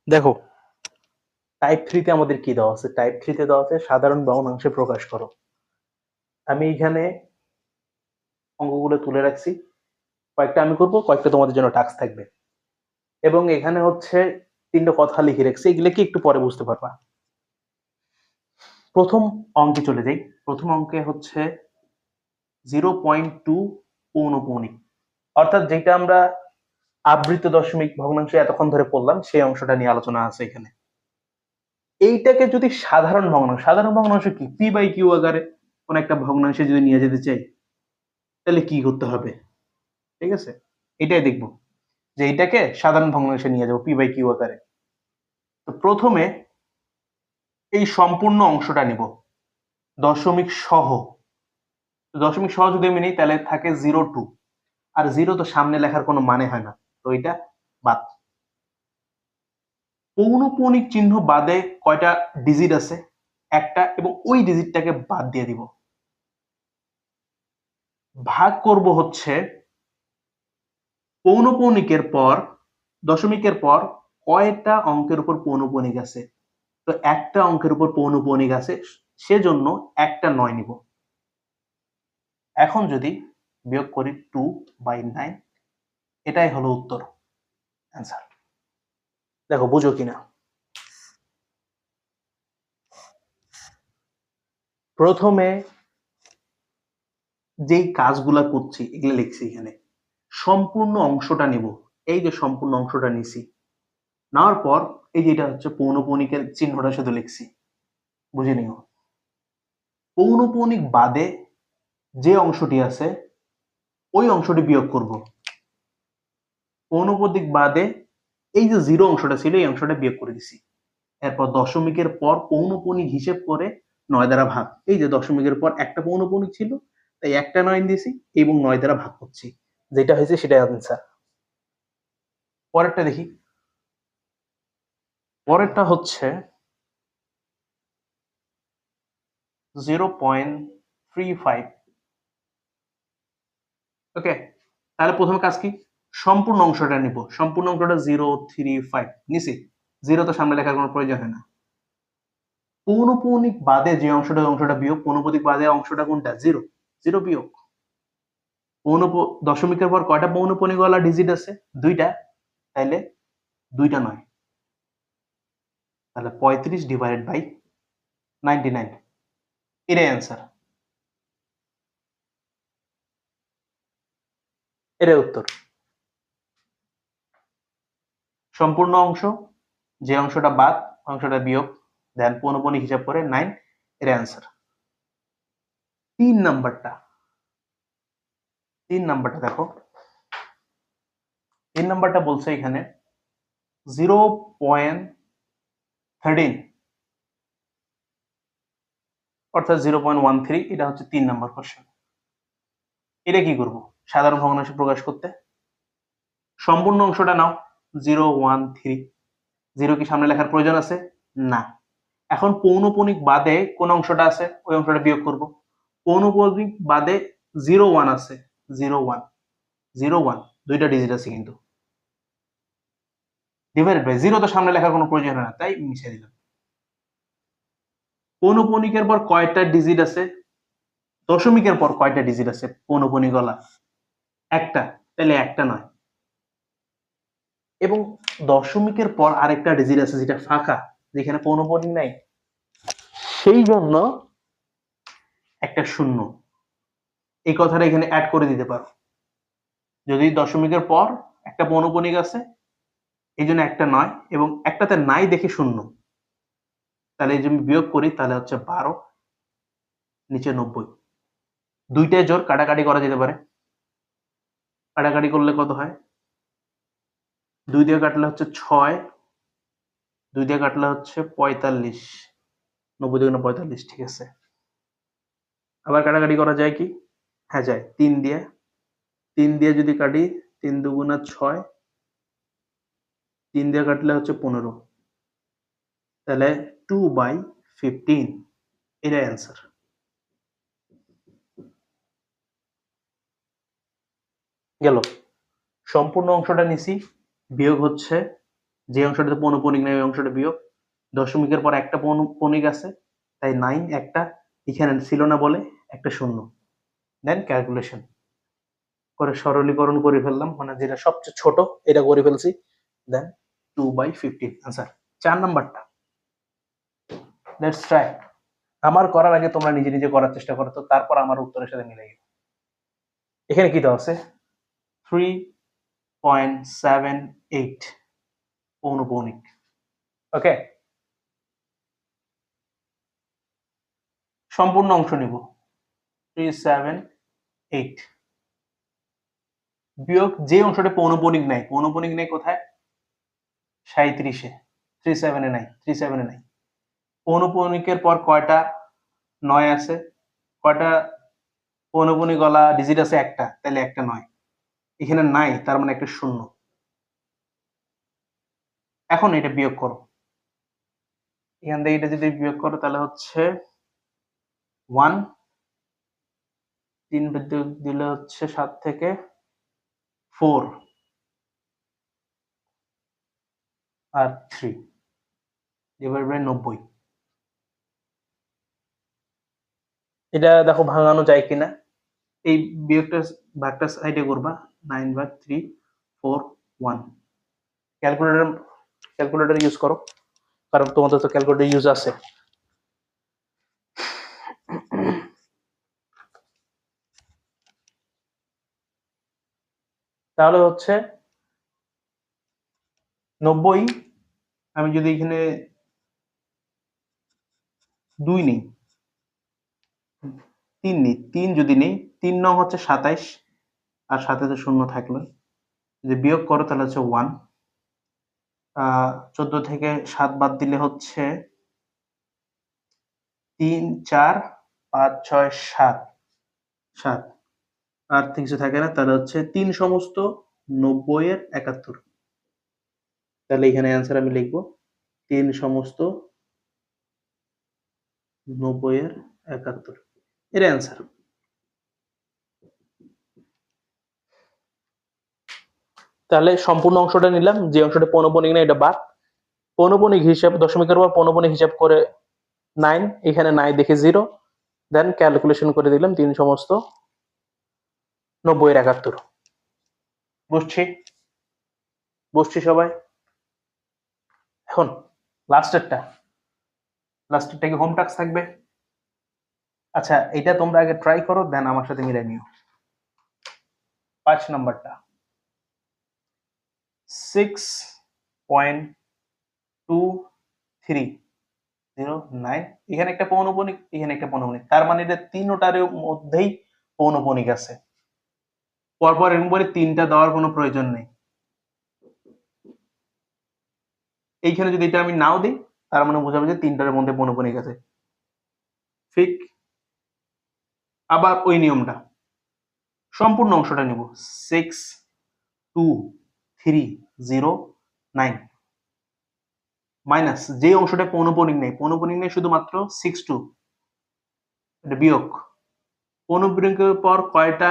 দেখো, টাইপ 3 তে আমাদের কি দেওয়া আছে? টাইপ 3 তে দেওয়া আছে সাধারণ ভগ্নাংশে প্রকাশ করো। আমি এখানে অঙ্কগুলো তুলে রাখছি, কয়েকটা আমি করব, কয়েকটা তোমাদের জন্য টাস্ক থাকবে। এবং এখানে হচ্ছে তিনটা কথা লিখে রাখছি, এগুলো কি একটু পরে বুঝতে পারবা। প্রথম অঙ্কে চলে যাই। প্রথম অঙ্কে হচ্ছে 0.2 পৌনঃপুনিক, অর্থাৎ যেটা আমরা আবৃত দশমিক ভগ্নাংশ এতক্ষণ ধরে পড়লাম সেই অংশটা নিয়ে আলোচনা আছে এখানে। এইটাকে যদি সাধারণ ভগ্নাংশ কি, পি বাই কিউ আকারে কোন একটা ভগ্নাংশে যদি নিয়ে যেতে চাই তাহলে কি করতে হবে, ঠিক আছে? এটাই দেখবো যে এইটাকে সাধারণ ভগ্নাংশে নিয়ে যাবো পি বাই কিউ আকারে। তো প্রথমে এই সম্পূর্ণ অংশটা নিব দশমিক সহ। দশমিক সহ যদি আমি নিই তাহলে থাকে 0.2, আর 0 তো সামনে লেখার কোনো মানে হয় না, তো এটা বাদ। পৌনঃপুনিক চিহ্ন বাদে কয়টা ডিজিট আছে? একটা, এবং ওই ডিজিটটাকে বাদ দিয়ে দিব। ভাগ করব হচ্ছে পৌনঃপুনিকের পর, দশমিকের পর কয়টা অঙ্কের উপর পৌনঃপুনিক আছে। তো একটা অঙ্কের উপর পৌনঃপুনিক আছে, সেজন্য একটা 9 নিব। এখন যদি বিয়োগ করি 2/9, এটাই হলো উত্তর, অ্যান্সার। দেখো বুঝো কিনা। প্রথমে যেই কাজগুলা করছি এগুলো লিখছি এখানে, সম্পূর্ণ অংশটা নিব। এই যে সম্পূর্ণ অংশটা নিছি, নেওয়ার পর এই যেটা হচ্ছে পৌনঃপুনিকের চিহ্নটা শুধু লিখছি, বুঝে নিও। পৌনঃপুনিক বাদে যে অংশটি আছে ওই অংশটি বিয়োগ করব। পৌনঃপুনিক বাদে এই যে জিরো অংশটা ছিল এই অংশটা বিয়োগ করে দিছি। এরপর দশমিকের পর পৌনঃপুনিক হিসেব করে 9 দ্বারা ভাগ। এই যে দশমিকের পর একটা পৌনঃপুনিক ছিল, তাই একটা 9 দিছি এবং 9 দ্বারা ভাগ করছি, যেটা হয়েছে সেটাই আনসার। পরেরটা দেখি। পরেরটা হচ্ছে 0.35। ওকে, তাহলে প্রথম কাজ কি? সম্পূর্ণ অংশটা নিব। সম্পূর্ণ অংশটা 0.35 নিছি, জিরো তো সামনে লেখার কোনো প্রয়োজন হয় না। পৌনঃপুনিক বাদে যে অংশটা বিয়োগ, পৌনঃপুনিক বাদে অংশটা কোনটা? 0। 0 বিয়োগ দশমিকের পর কয়টা পৌনঃপুনিক ওয়ালা ডিজিট আছে? দুইটা, তাইলে দুইটা 9। তাহলে 35/99, এটাই অ্যান্সার, এটাই উত্তর। সম্পূর্ণ অংশ, যে অংশটা বাদ অংশটা বিয়োগ, দেন পৌনঃপুনিক হিসাব করে 9, এর অ্যান্সার। তিন নাম্বারটা দেখো। 3 নাম্বারটা বলছে এখানে 0.13, অর্থাৎ 0.13। এটা হচ্ছে 3 নাম্বার কোশ্চেন। এটা কি করব? সাধারণ ভগ্নাংশ প্রকাশ করতে সম্পূর্ণ অংশটা নাও 0.13। 0 কি সামনে লেখার প্রয়োজন আছে? না। এখন পৌনঃপুনিক বাদে কোন অংশটা আছে ওই অংশটা বিয়োগ করব। পৌনঃপুনিক বাদে 0.1 আছে, 0.1, 0.1 দুইটা ডিজিট আছে কিন্তু, ডিভাইডেড বাই 0 তো সামনে লেখার কোনো প্রয়োজন হয় না, তাই মিশিয়ে দিলাম। পৌনঃপুনিকের পর কয়টা ডিজিট আছে? দশমিকের পর কয়টা ডিজিট আছে পৌনঃপুনিক ওয়ালা? একটা, তাহলে একটা নয়। এবং দশমিকের পর আরেকটা ডিজিট আছে যেটা ফাঁকা, যেখানে পৌনঃপুনিক নাই, সেই জন্য একটা শূন্য। এই কথাটা এখানে অ্যাড করে দিতে পারো। যদি দশমিকের পর একটা পৌনঃপুনিক আছে এই জন্য একটা নয়, এবং একটাতে নাই দেখে শূন্য, তাহলে এই যে আমি বিয়োগ করি তাহলে হচ্ছে 12, নিচে 90। দুইটাই জোর, কাটাকাটি করা যেতে পারে। কাটাকাটি করলে কত হয়? 2 দিয়ে কাটলে হচ্ছে 6, 2 দিয়ে কাটলে হচ্ছে 45, 90 দুগুণে 45, ঠিক আছে। আবার কাটাকাটি করা যায় কি? হ্যাঁ যায়, 3 দিয়ে যদি কাটি 3 দুগুণা 6, 3 দিয়ে কাটলে হচ্ছে 15, তাহলে 2/15, এটাই অ্যান্সার। গেল। সম্পূর্ণ অংশটা নিছি, বিয়োগ হচ্ছে যে অংশটাতে পৌনঃপুনিক নেই ওই অংশটা বিয়োগ, দশমিকের পর একটা পৌনঃপুনিক আছে তাই 9 একটা, এখানে ছিল না বলে একটা শূন্য। দেন ক্যালকুলেশন করে সরলীকরণ করে ফেললাম, মানে যেটা সবচেয়ে ছোট এটা করে ফেলছি। দেন 2/15 আনসার। 4 নাম্বারটা লেটস ট্রাই। আমার করার আগে তোমরা নিজে নিজে করার চেষ্টা করো, তো তারপর আমার উত্তরের সাথে মিলে গেল। এখানে কি দেওয়া আছে? 3.78 পৌনঃপুনিক। ওকে, সম্পূর্ণ অংশ নিব 378 বিয়োগ যে অংশটা পৌনঃপুনিক নাই, পৌনঃপুনিক নেই কোথায়? 37-এ, 37-এ নাই, 37-এ নাই। পৌনঃপুনিকের পর কয়টা 9 আছে? কয়টা পৌনঃপুনিক গলা ডিজিট আছে? একটা, তাহলে একটা 9 এখানে নাই, তার মানে একটা শূন্য। এখন এটা বিয়োগ করো, এখান থেকে এটা যদি বিয়োগ করো তাহলে হচ্ছে 1, 3 বিয়োগ দিলে হচ্ছে 7 থেকে 4 আর 3 ডিভাইড বাই 90। এটা দেখো ভাঙানো যায় কিনা, এই বিয়োগটা ভাগটা সাইডে করবা, 9/3, 4, 1। ক্যালকুলেটর ইউজ করো, কারণ তোমাদের তো ক্যালকুলেটর ইউজ আছে। তাহলে হচ্ছে 90, আমি যদি এখানে 2 নেই, 3 নেই, 3 যদি নেই, 3 নং হচ্ছে 27 আর সাথে তো শূন্য থাকলো, যদি বিয়োগ করো তাহলে হচ্ছে 1। 14 থেকে 7 বাদ দিলে হচ্ছে 3, 4, 5, 6, 7, 7 আর কিছু থাকে না, তাহলে হচ্ছে 3 সমস্ত 90 এর 71। তাহলে এখানে অ্যান্সার আমি লিখবো 3 সমস্ত 90 এর 71 এর অ্যান্সার। তাহলে সম্পূর্ণ অংশটা নিলাম, যে অংশটা পৌনঃপুনিক না এটা বাদ, পৌনঃপুনিক হিসাব দশমিকের পর পৌনঃপুনিক হিসাব করে 9, এখানে নাই দেখে 0, দেন ক্যালকুলেশন করে দিলাম 3 সমস্ত 90 এর 71। বুঝছি বুঝছি সবাই। এখন লাস্টেরটা কি হোম টাস্ক থাকবে? আচ্ছা, এটা তোমরা আগে ট্রাই করো, দেন আমার সাথে মিলাই নিও। 5 নাম্বারটা 6.2309, এখানে একটা পৌনঃপুনিক, এখানে একটা পৌনঃপুনিক, তার মানে এটা তিনটার মধ্যেই পৌনঃপুনিক আছে। পরপর এরকম করে 3টা দেওয়ার কোনো প্রয়োজন নেই। এইখানে যদি এটা আমি নাও দিই তার মানে বোঝাবে যে 3টার মধ্যে পৌনঃপুনিক আছে। ঠিক আবার ওই নিয়মটা, সম্পূর্ণ অংশটা নিব 6.2309 মাইনাস যে অংশটা পৌনঃপুনিক নেই, পৌনঃপুনিক নেই শুধুমাত্র 62, এটা বিয়োগ। পৌনঃপুনিকের পর কয়টা,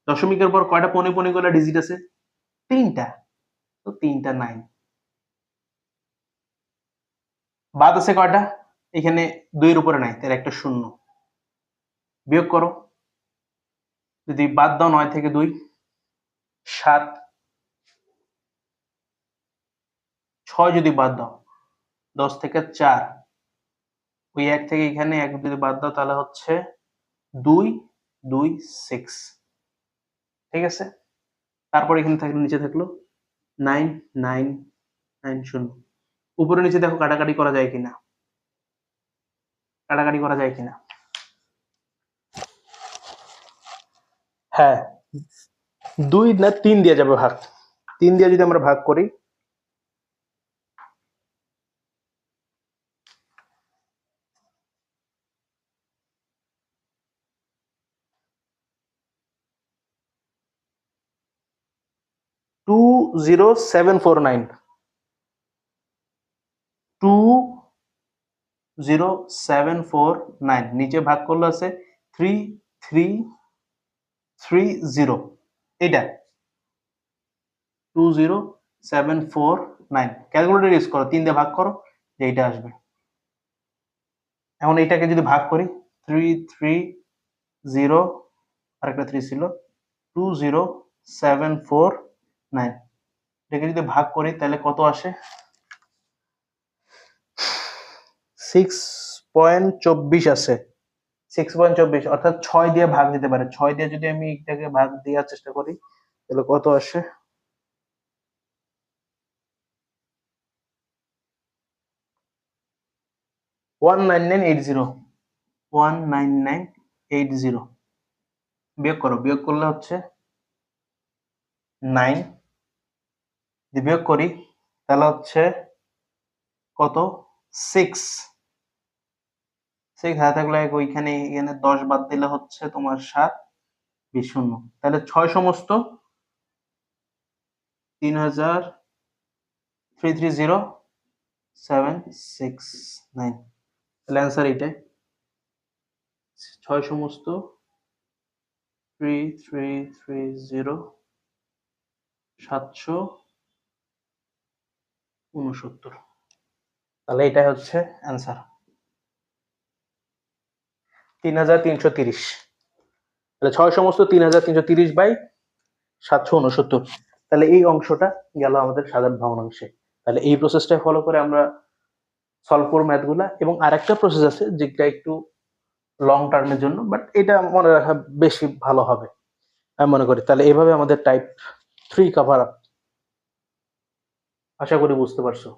দশমিকের পর কয়টা পৌনঃপুনিক গুলো ডিজিট আছে? 3টা, তো 3টা 9। বাদ আছে কয়টা? এখানে 2 এর উপরে নাই, তাহলে একটা শূন্য। বিয়োগ করো, যদি বাদ দাও 9 থেকে 2, 7, 6 যদি বাদ দাও 10 থেকে 4, ওই 1 থেকে এখানে 1 যদি বাদ দাও তাহলে হচ্ছে 2, 2, 6। ঠিক আছে, তারপর এখানে থাকলো, নিচে থাকলো 9, 9, 9, 0। উপরে নিচে দেখো কাটাকাটি করা যায় কিনা, কাটাকাটি করা যায় কিনা। হ্যাঁ, 2 না 3 দিয়ে যাবে ভাগ, 3 দিয়ে যদি আমরা ভাগ করি, টু 20749, নিচে ভাগ করলে আছে 3330, এটা 20749 9। ক্যালকুলেটর ইউজ করো, 3 দিয়ে ভাগ করো, যে এইটা আসবে। এখন এইটাকে যদি ভাগ করি 330, আরেকটা 3 ছিল, 20749, এটাকে যদি ভাগ করি তাহলে কত আসে? 6.24 আসে। 6.24 অর্থাৎ 6 দিয়ে ভাগ দিতে পারে। 6 দিয়ে যদি আমি এটাকে ভাগ দেওয়ার চেষ্টা করি তাহলে কত আসে? 19980, 19980 বিয়োগ করো, বিয়োগ করলে হচ্ছে 9, যদি বিয়োগ করি তাহলে হচ্ছে কত? 6 হাতে থাকলে ওইখানে এখানে 10 বাদ দিলে হচ্ছে তোমার 7, 20, 0। তাহলে 6 সমস্ত 30330769, তাহলে অ্যান্সার এইটাই। 6 সমস্ত 3330,769, তাহলে এটাই হচ্ছে অ্যান্সার 3330। তাহলে 6 সমস্ত 3330/769, তাহলে এই অংশটা গেল আমাদের সাধারণ ভগ্নাংশে। তাহলে এই প্রসেসটা ফলো করে আমরা সলভ করব ম্যাথগুলা। এবং আরেকটা প্রসেস আছে যেটা একটু লং টার্মের জন্য, বাট এটা মনে রাখা বেশি ভালো হবে আমি মনে করি। তাহলে এইভাবে আমাদের টাইপ 3 কভার আপ। আশা করি বুঝতে পারছো।